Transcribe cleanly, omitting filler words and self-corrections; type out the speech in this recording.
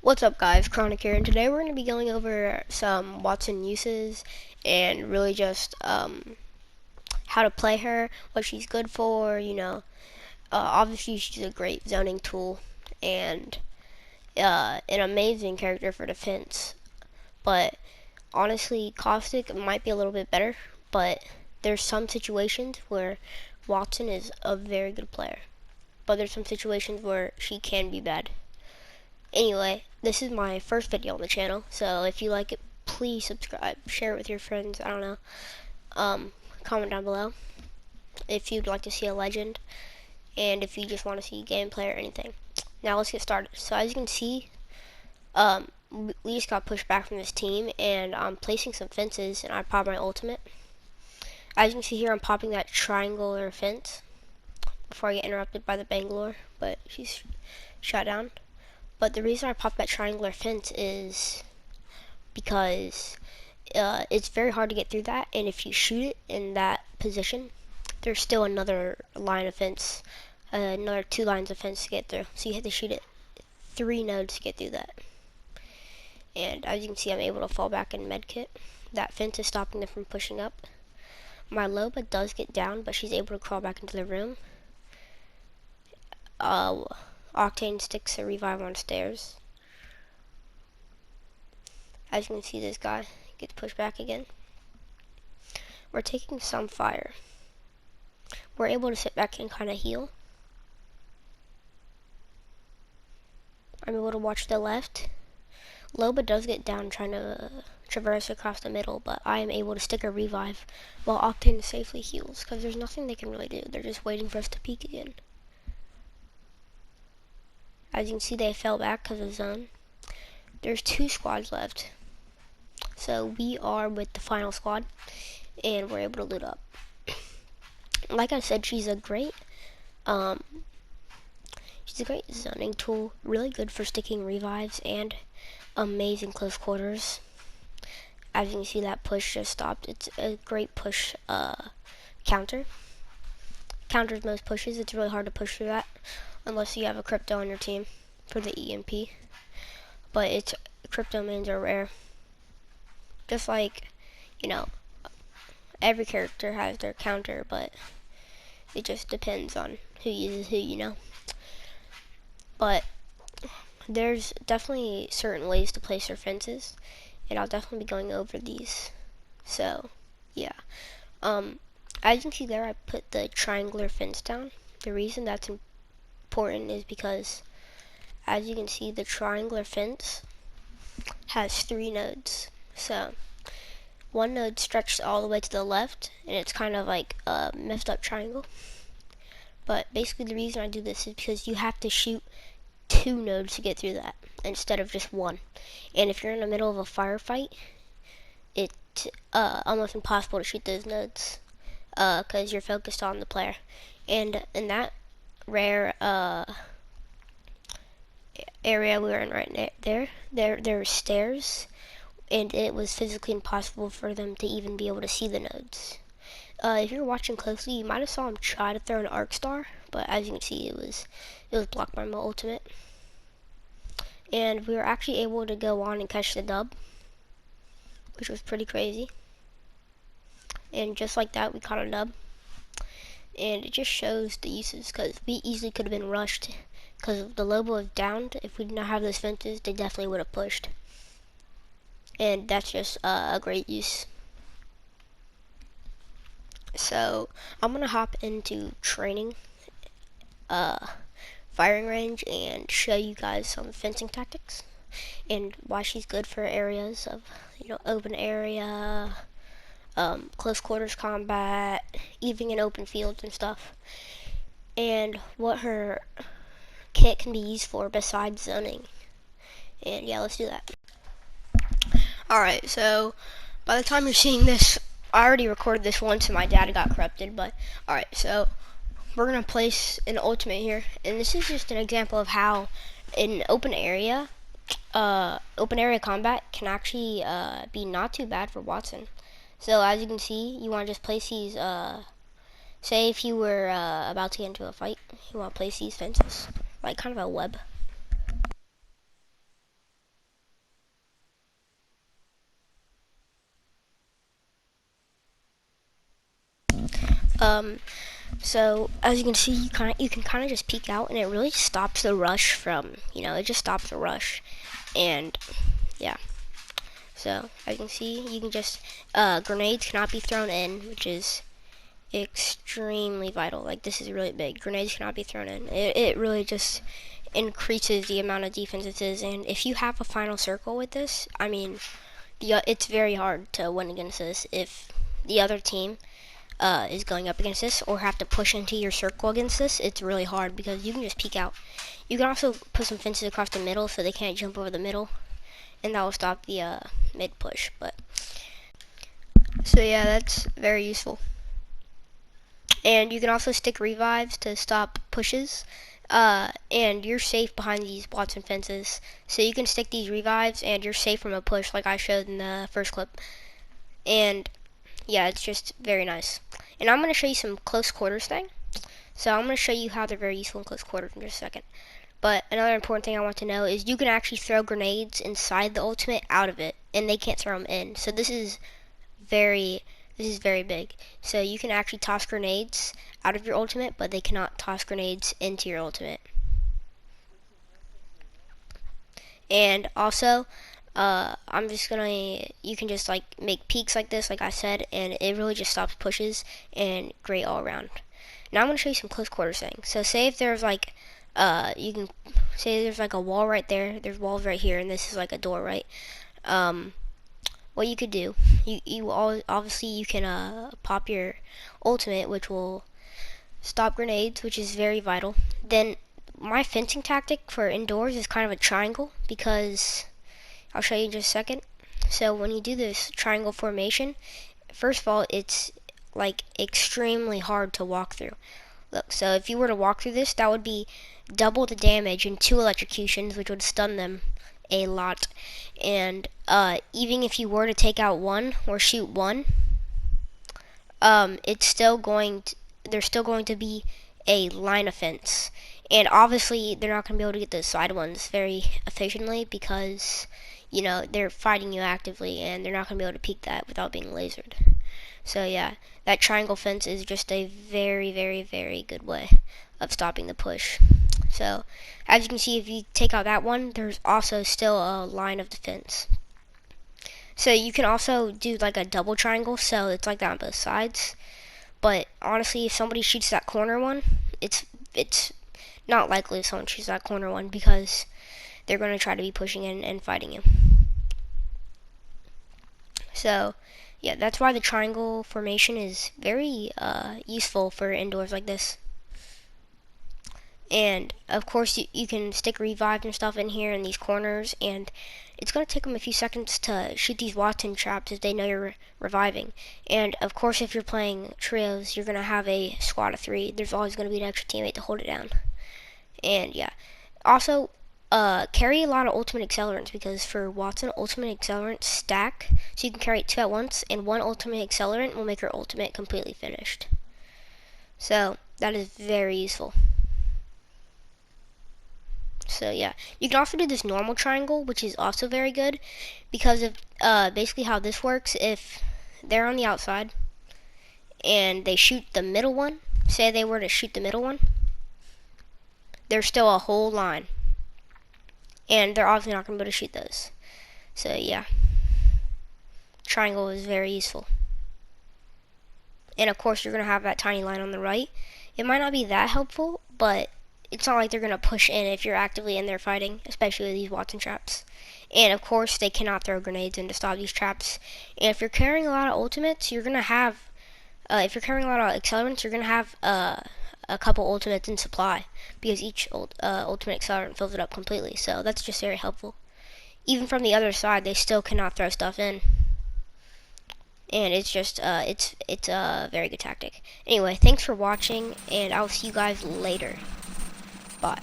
What's up guys, Chronic here, and today we're going to be going over some Wattson uses and really just how to play her, what she's good for, obviously she's a great zoning tool and an amazing character for defense, but honestly Caustic might be a little bit better, but there's some situations where Wattson is a very good player, but there's some situations where she can be bad. Anyway, this is my first video on the channel, so if you like it, please subscribe, share it with your friends, I don't know, comment down below if you'd like to see a legend, and if you just want to see gameplay or anything. Now let's get started. So as you can see, we just got pushed back from this team, and I'm placing some fences, and I popped my ultimate. As you can see here, I'm popping that triangular fence before I get interrupted by the Bangalore, but she's shot down. But the reason I popped that triangular fence is because it's very hard to get through that, and if you shoot it in that position, there's still another line of fence, another 2 lines of fence to get through. So you have to shoot it 3 nodes to get through that. And as you can see, I'm able to fall back in medkit. That fence is stopping them from pushing up. My Loba does get down, but she's able to crawl back into the room. Octane sticks a revive on stairs. As you can see, this guy gets pushed back again. We're taking some fire. We're able to sit back and kind of heal. I'm able to watch the left. Loba does get down trying to traverse across the middle, but I am able to stick a revive while Octane safely heals, because there's nothing they can really do. They're just waiting for us to peek again. As you can see, they fell back because of zone. There's 2 squads left. So we are with the final squad, and we're able to loot up. Like I said, she's a great zoning tool, really good for sticking revives, and amazing close quarters. As you can see, that push just stopped. It's a great push counter. Counters most pushes. It's really hard to push through that unless you have a crypto on your team for the EMP. But crypto mains are rare. Just like, every character has their counter, but it just depends on who uses who, But there's definitely certain ways to place your fences, and I'll definitely be going over these. So, yeah. As you can see there, I put the triangular fence down. The reason that's important is because, as you can see, the triangular fence has 3 nodes. So 1 node stretched all the way to the left, and it's kind of like a messed up triangle. But basically the reason I do this is because you have to shoot 2 nodes to get through that instead of just 1. And if you're in the middle of a firefight, it's almost impossible to shoot those nodes because you're focused on the player. And in that rare area we were in right there are stairs, and it was physically impossible for them to even be able to see the nodes. If you're watching closely, you might have saw him try to throw an arc star, but as you can see, it was blocked by my ultimate. And we were actually able to go on and catch the dub, which was pretty crazy. And just like that, we caught a dub. And it just shows the uses, because we easily could have been rushed, because the Loba was downed. If we did not have those fences, they definitely would have pushed. And that's just a great use. So I'm gonna hop into training firing range and show you guys some fencing tactics and why she's good for areas of open area, close quarters combat, even in open fields and stuff, and what her kit can be used for besides zoning. And yeah, let's do that. Alright, so by the time you're seeing this, I already recorded this once and my data got corrupted, but alright, so we're going to place an ultimate here, and this is just an example of how in open area combat can actually be not too bad for Wattson. So as you can see, you want to just place these, say if you were about to get into a fight, you want to place these fences, like kind of a web. So as you can see, you can kind of just peek out, and it really stops the rush from, it just stops the rush. And yeah, so as you can see, you can just grenades cannot be thrown in, which is extremely vital. Like, this is really big. Grenades cannot be thrown in. It really just increases the amount of defense it is. And if you have a final circle with this, I mean, it's very hard to win against this if the other team is going up against this, or have to push into your circle against this. It's really hard because you can just peek out. You can also put some fences across the middle so they can't jump over the middle, and that will stop the mid push. But so yeah, that's very useful. And you can also stick revives to stop pushes. And you're safe behind these Wattson fences, so you can stick these revives and you're safe from a push, like I showed in the first clip. And yeah, it's just very nice. And I'm going to show you some close quarters thing. So I'm going to show you how they're very useful in close quarters in just a second. But another important thing I want to know is you can actually throw grenades inside the ultimate out of it, and they can't throw them in. So this is very big. So you can actually toss grenades out of your ultimate, but they cannot toss grenades into your ultimate. And also, you can just like make peaks like this, like I said, and it really just stops pushes, and great all around. Now I'm going to show you some close quarters things. So say if there's like, you can say there's like a wall right there, there's walls right here, and this is like a door, right? What you could do, obviously you can pop your ultimate, which will stop grenades, which is very vital. Then my fencing tactic for indoors is kind of a triangle, because I'll show you in just a second. So when you do this triangle formation, first of all, it's like extremely hard to walk through. Look, so if you were to walk through this, that would be double the damage and 2 electrocutions, which would stun them a lot. And even if you were to take out one or shoot one, there's still going to be a line of fence. And obviously they're not going to be able to get those side ones very efficiently, because they're fighting you actively, and they're not going to be able to peek that without being lasered. So yeah, that triangle fence is just a very, very, very good way of stopping the push. So as you can see, if you take out that one, there's also still a line of defense. So you can also do like a double triangle, so it's like that on both sides. But honestly, if somebody shoots that corner one, it's not likely if someone shoots that corner one, because they're going to try to be pushing in and fighting you. So yeah, that's why the triangle formation is very useful for indoors like this. And of course you can stick revives and stuff in here in these corners, and it's going to take them a few seconds to shoot these Wattson traps if they know you're reviving. And of course, if you're playing trios, you're going to have a squad of 3. There's always going to be an extra teammate to hold it down. And yeah, also carry a lot of ultimate accelerants, because for Wattson, ultimate accelerants stack, so you can carry 2 at once, and 1 ultimate accelerant will make your ultimate completely finished. So that is very useful. So yeah, you can also do this normal triangle, which is also very good, because of basically how this works. If they're on the outside and they shoot the middle one, say they were to shoot the middle one, there's still a whole line, and they're obviously not going to be able to shoot those. So yeah, triangle is very useful. And of course, you're going to have that tiny line on the right. It might not be that helpful, but it's not like they're going to push in if you're actively in there fighting, especially with these Wattson traps. And of course, they cannot throw grenades in to stop these traps. And if you're carrying a lot of ultimates, you're going to have, if you're carrying a lot of accelerants, you're going to have a couple ultimates in supply, because each ultimate accelerant fills it up completely. So that's just very helpful. Even from the other side, they still cannot throw stuff in. And it's just, it's a very good tactic. Anyway, thanks for watching, and I'll see you guys later. Bye.